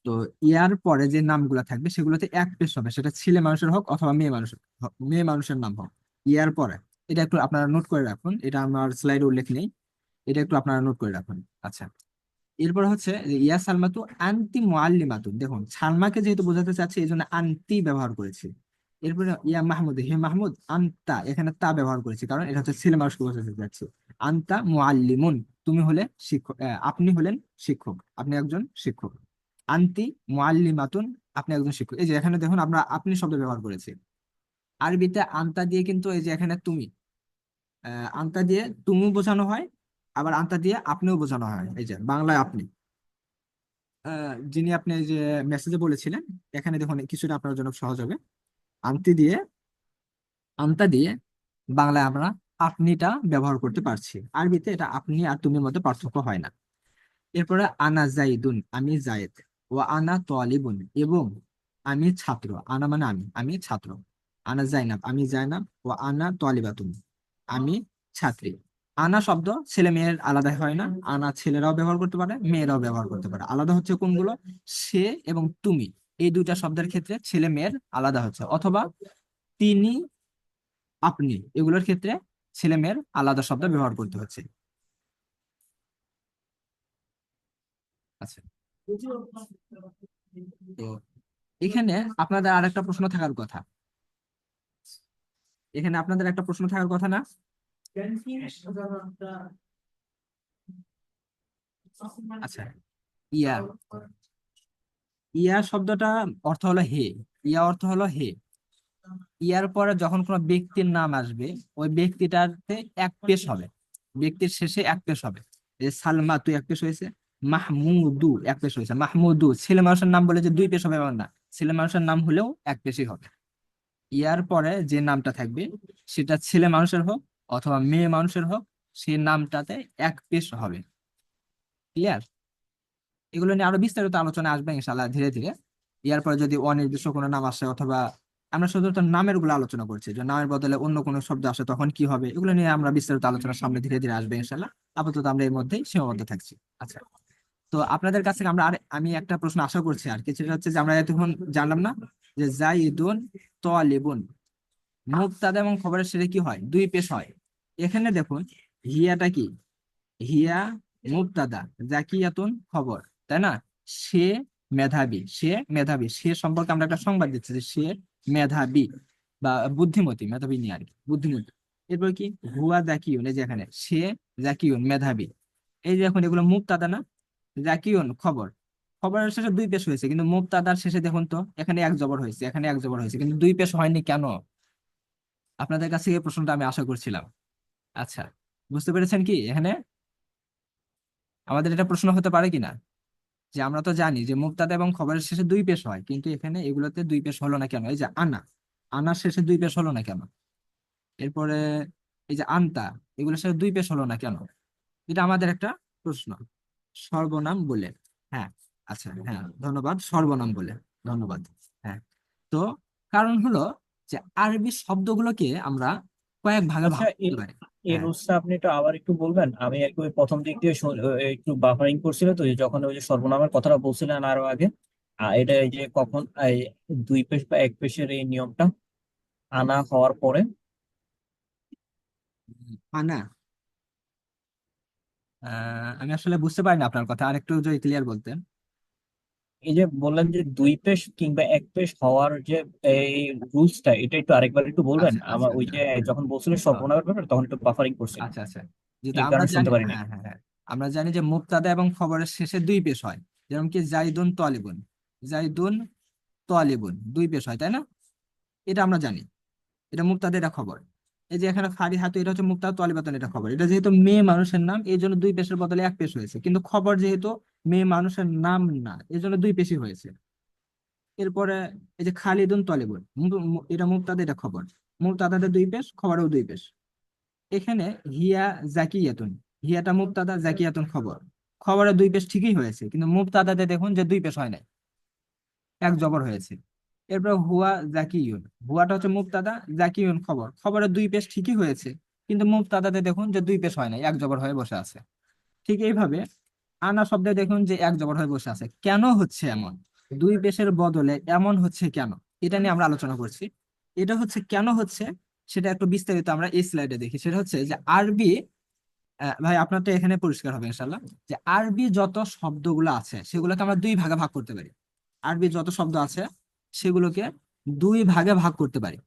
তো ইয়ার পরে যে নামগুলো থাকবে সেগুলোতে এক পেশ হবে, সেটা ছেলে মানুষের হোক অথবা মেয়ে মানুষের নাম হোক। ইয়ার পরে এটা একটু আপনারা নোট করে রাখুন, এটা আমার স্লাইডে উল্লেখ নেই, এটা একটু আপনারা নোট করে রাখুন। আচ্ছা, এরপর হচ্ছে যে ইয়া সালমাতু আনতি মুআল্লিমাতু, দেখুন সালমাকে যেহেতু বোঝাতে চাচ্ছি এই জন্য আনতি ব্যবহার করেছি। এরপরে ইয়া মাহমুদ, হে মাহমুদ, আনতা এখানে তা ব্যবহার করেছি কারণ এটা হচ্ছে ছেলে মানুষকে বোঝাতে চাচ্ছি। আনতা মুআল্লিমুন, তুমি হলে শিক্ষক, আপনি হলেন শিক্ষক, আপনি একজন শিক্ষক। আনতি মুআল্লিমাতুন, আপনি একজন শিক্ষক। এই যে এখানে দেখুন আমরা আপনি শব্দ ব্যবহার করেছি। আরবিতে আনতা দিয়ে কিন্তু এই যে এখানে তুমি, আনতা দিয়ে তুমি বোঝানো হয়, আবার আনতা দিয়ে আপনিও বোঝানো হয়। এই যে বাংলায় আপনি, যিনি আপনি এই যে মেসেজে বলেছিলেন, এখানে দেখুন কিছুটা আপনার জন্য সহজ হবে। আনতি দিয়ে, আনতা দিয়ে বাংলায় আমরা আপনিটা ব্যবহার করতে পারছি, আরবিতে এটা আপনি আর তুমির মধ্যে পার্থক্য হয় না। এরপরে আনা জাইদুন, আমি জায়েদ। ও আনা তালিবুন, এবং আমি ছাত্র। আনা মানে আমি, আমি ছাত্র। আনা জাইনাব, আমি জাইনাব। ও আনা তালিবাতুন, আমি ছাত্রী। আনা শব্দ ছেলে মেয়ের আলাদা হয় না, আনা ছেলেরাও ব্যবহার করতে পারে, মেয়েরাও ব্যবহার করতে পারে। আলাদা হচ্ছে কোনগুলো? সে এবং তুমি, এই দুইটা শব্দের ক্ষেত্রে ছেলে মেয়ের আলাদা হচ্ছে, অথবা তিনি, আপনি, এগুলোর ক্ষেত্রে ছেলে মেয়ের আলাদা শব্দ ব্যবহার করতে হচ্ছে। আচ্ছা, তো এখানে আপনাদের আরেকটা প্রশ্ন থাকার কথা, এখানে আপনাদের একটা প্রশ্ন থাকার কথা না? আচ্ছা, ইয়া, ইয়া শব্দটা অর্থ হলো হে, ইয়া অর্থ হলো হে। ইয়ার পরে যখন কোনো ব্যক্তির নাম আসবে, ওই ব্যক্তিটাতে এক পেশ হবে, ব্যক্তির শেষে এক পেশ হবে। এই যে সালমা তুই এক পেশ হয়েছে, মাহমুদু এক পেশ হয়েছে, মাহমুদু। ছেলে মানুষের নাম বলে যে দুই পেশ হবে এমন না, ছেলে মানুষের নাম হলেও এক পেশই হবে। ইয়ার পরে যে নামটা থাকবে সেটা ছেলে মানুষের হোক অথবা মেয়ে মানুষের হোক, সেই নামটাতে এক পেশ হবে। ক্লিয়ার? এগুলো নিয়ে আরো বিস্তারিত আলোচনা আসবে ইনশাল্লাহ ধীরে ধীরে। ইয়ার পরে যদি অনির্দিষ্ট কোনো নাম আসে, অথবা আমরা শুধুমাত্র নামের গুলো আলোচনা করছি, যে নামের বদলে অন্য কোনো শব্দ আসে তখন কি হবে, এগুলো নিয়ে আমরা বিস্তারিত আলোচনা সামনে ধীরে ধীরে আসবে ইনশাল্লাহ। আপাতত আমরা এর মধ্যেই সীমাবদ্ধ থাকছি। আচ্ছা, তো আপনাদের কাছে আমি একটা প্রশ্ন আশা করছি আর কি, সেটা হচ্ছে যে আমরা এতক্ষণ জানলাম না যে জাইদুন তালিবুন, মুবতাদা এবং খবরের শেষে কি হয়? দুই পেশ হয়। এখানে দেখুন হিয়াটা কি? হিয়া মুবতাদা, জাকিয়াতুন খবর, তাই না? সে মেধাবী, সে মেধাবী, সে সম্পর্কে আমরা একটা সংবাদ দিচ্ছি যে সে মেধাবী বা বুদ্ধিমতী, মেধাবী নিয়ে আর কি, বুদ্ধিমতী। এরপর কি? হুয়া জাকিউন, এই যে এখানে সে জাকিউন মেধাবী। এই যে এখন এগুলো মুবতাদা না? জাকিউন খবর, খবরের শেষে দুই পেশ হয়েছে, কিন্তু মুবতাদার শেষে দেখুন তো এখানে এক জবর হয়েছে, এখানে এক জবর হয়েছে, কিন্তু দুই পেশ হয়নি কেন? আপনাদের কাছে এই প্রশ্নটা আমি আশা করছিলাম। আচ্ছা, বুঝতে পেরেছেন কি এখানে আমাদের এটা প্রশ্ন হতে পারে কিনা? যে আমরা তো জানি যে মুবতাদা এবং খবরের শেষে দুই পেশ হয়, কিন্তু এখানে এগুলোতে দুই পেশ হলো না কেন? এই যে আনা, আনার শেষে দুই পেশ হলো না কেন? এরপরে এই যে আনতা, এগুলোর সাথে দুই পেশ হলো না কেন? এটা আমাদের একটা প্রশ্ন। সর্বনাম বলে, হ্যাঁ। আচ্ছা, হ্যাঁ, ধন্যবাদ, সর্বনাম বলে, ধন্যবাদ। হ্যাঁ, তো কারণ হলো যে আরবি শব্দগুলোকে আমরা কয়েক ভাগে আচ্ছা, ভাগ করতে পারি। এই হ্যাঁ, রুলসটা আপনি একটু আবার একটু বলবেন? আমি একটু ওই প্রথম দিক দিয়ে একটু বাফারিং করছিল, তো এই যখন ওই যে সর্বনামের কথাটা বলছিলেন আরো আগে, এটা এই যে কখন এই দুই পেশ বা এক পেশের এই নিয়মটা। আনা হওয়ার পরে। আনা, আমি আসলে বুঝতে পারিনি আপনার কথা, আর একটু যদি ক্লিয়ার বলতেন। এই যে বললেন যে দুই পেশ কিংবা এক পেশ হওয়ার যে এই রুলসটা, এটা একটু আরেকবার একটু বলবেন। আচ্ছা আমার আচ্ছা ওই আচ্ছা যে যখন বলছিলেন সর্বনামের ব্যাপারে তখন একটু বাফারিং করছিল, আচ্ছা আচ্ছা, যেহেতু এই আমরা কারণে জানি, শুনতে পারিনি। হ্যাঁ হ্যাঁ হ্যাঁ, আমরা জানি যে মুবতাদা এবং খবরের শেষে দুই পেশ হয়। যেরকম কি জাইদুন তলিবুন, জাইদুন তলিবুন দুই পেশ হয়, তাই না? এটা আমরা জানি, এটা মুবতাদা, এটা খবর। এই যে এখানে ফারিহাতু, এটা হচ্ছে মুবতাদা, তলিবাতুন এটা খবর। এটা যেহেতু মেয়ে মানুষের নাম, এই জন্য দুই পেশের বদলে এক পেশ হয়েছে, কিন্তু খবর যেহেতু মেয়ে মানুষের নাম না, এই জন্য দুই পেশই হয়েছে। এরপরে এই যে খালিদুন তলিবুন, এটা মুবতাদা, এটা খবর। মুবতাদাতে দুই পেশ, খবরেও দুই পেশ। এখানে হিয়া জাকিয়াতুন, হিয়াটা মুবতাদা, জাকিয়াতুন খবর। খবরে দুই পেশ ঠিকই হয়েছে, কিন্তু মুবতাদাতে দেখুন যে দুই পেশ হয় নাই, এক জবর হয়েছে। এরপর হুয়া জাকিউন, হুয়াটা হচ্ছে মুবতাদা, জাকিউন খবর। খবরে দুই পেশ ঠিকই হয়েছে, কিন্তু মুবতাদাতে দেখুন যে দুই পেশ হয় নাই, এক জবর হয়ে বসে আছে। ঠিক এইভাবে আনা শব্দে দেখুন যে এক জবর হয়ে বসে আছে। কেন হচ্ছে এমন? দুই পেশের বদলে এমন হচ্ছে কেন, এটা নিয়ে আমরা আলোচনা করছি। এটা হচ্ছে কেন হচ্ছে, সেটা একটু বিস্তারিত আমরা এই স্লাইডে দেখি। সেটা হচ্ছে যে আরবি, ভাই আপনার তো এখানে পরিষ্কার হবে ইনশাল্লাহ, যে আরবি যত শব্দগুলো আছে সেগুলোকে আমরা দুই ভাগে ভাগ করতে পারি। আরবি যত শব্দ আছে সেগুলোকে দুই ভাগে ভাগ করতে পারি।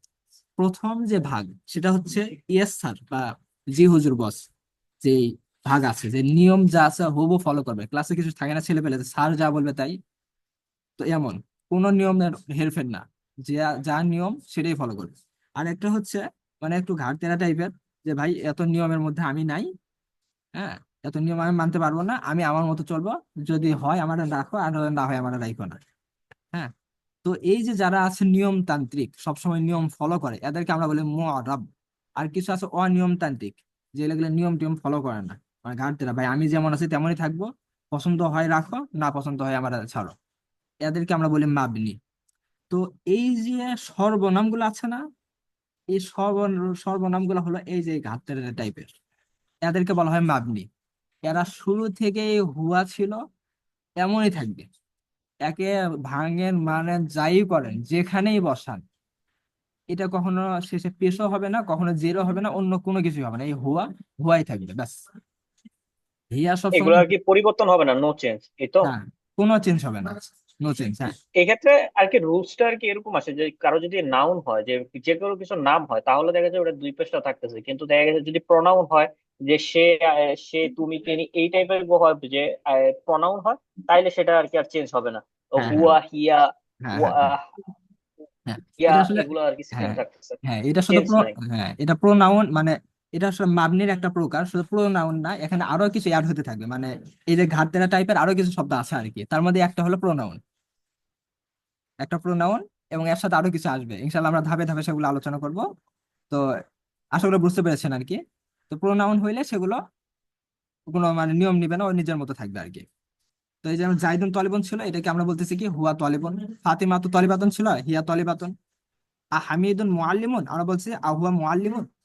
প্রথম যে ভাগ, সেটা হচ্ছে ইয়েস স্যার বা জি হুজুর বস, যে ভাগ আছে, যে নিয়ম যা আছে হুবহু ফলো করবে। ক্লাসে কিছু থাকে না ছেলে পেলে, স্যার যা বলবে তাই, তো এমন কোনো নিয়মের হেরফের না, যা যা নিয়ম সেটাই ফলো করবে। আর একটা হচ্ছে মানে একটু ঘাড় তেরা টাইপের, যে ভাই এত নিয়মের মধ্যে আমি নাই, হ্যাঁ, এত নিয়ম আমি মানতে পারবো না, আমি আমার মতো চলবো, যদি হয় আমার রাখো, আর না হয় আমার রাখো না। হ্যাঁ, তো এই যে যারা আছে নিয়মতান্ত্রিক, সবসময় নিয়ম ফলো করে, এদেরকে আমরা বলি মুআরাব। আর কিছু আছে অনিয়মতান্ত্রিক, যে এগুলো নিয়ম টিয়ম ফলো করে না, মানে ঘাটতেরা, ভাই আমি যেমন আছি তেমনই থাকবো, পছন্দ হয় রাখো, না পছন্দ হয় আমার ছাড়ো, এদেরকে আমরা বলি মাবনি। তো এই যে সর্বনামগুলো আছে না, এই সর্বনামগুলো হলো এই যে ঘাটতেরা টাইপের, এদেরকে বলা হয় মাবনি। এরা শুরু থেকে হুয়া ছিল, এমনই থাকবে। একে ভাঙেন মানেন যাই করেন, যেখানেই বসান, এটা কখনো শেষে পেশও হবে না, কখনো জেরো হবে না, অন্য কোনো কিছুই হবে না, এই হুয়া হুয়াই থাকবে ব্যাস। হিয়া এগুলো সবসময়, আর কি পরিবর্তন হবে না, নো চেঞ্জ, এই তো? হ্যাঁ, কোনো চেঞ্জ হবে না, নো চেঞ্জ, হ্যাঁ। এক্ষেত্রে আর কি রুলসটা আর কি এরকম আছে যে কারো যদি নাউন হয়, যে যে কোনো কিছু নাম হয়, তাহলে দেখা যায় ওটা দুই পেশটা থাকতেছে। কিন্তু দেখা গেছে যদি প্রনাউন হয়, যে সে সে তুমি তিনি এই টাইপের হয়, যে প্রনাউন হয়, তাইলে সেটা আর কি আর চেঞ্জ হবে না। তো হ্যাঁ হ্যাঁ হুয়া, হিয়া, হ্যাঁ হ্যাঁ হ্যাঁ ওয়া- হ্যাঁ, ইয়া, এটা আসলে, এগুলো আর কি সেম হ্যাঁ থাকতেছে, হ্যাঁ, এটা শুধু চেঞ্জ নাই। হ্যাঁ, এটা প্রোনাউন মানে, এটা আসলে মাবনির একটা প্রকার, শুধু প্রোনাউন না, এখানে আরো কিছু অ্যাড হতে থাকবে। মানে এই যে ঘাটতেরা টাইপের আরো কিছু শব্দ আছে আর কি, তার মধ্যে একটা হলো প্রোনাউন, একটা প্রোনাউন, এবং এর সাথে আরো কিছু আসবে। ইনশাল্লাহ আমরা ধাপে ধাপে সেগুলো আলোচনা করব। তো আশা করি বুঝতে পেরেছেন আর কি। তো প্রোনাউন হইলে সেগুলো কোনো মানে নিয়ম নিবে না, ও নিজের মতো থাকবে আর কি। তো এই যেমন জাইদুন তলিবন ছিল, এটাকে আমরা বলতেছি কি হুয়া তলিবন। ফাতিমা তো তলিবাতুন ছিল, হিয়া তলিবাতুন। হামিদুন মুআল্লিমুন, আমরা বলছি আহুয়া মুআল্লিমুন।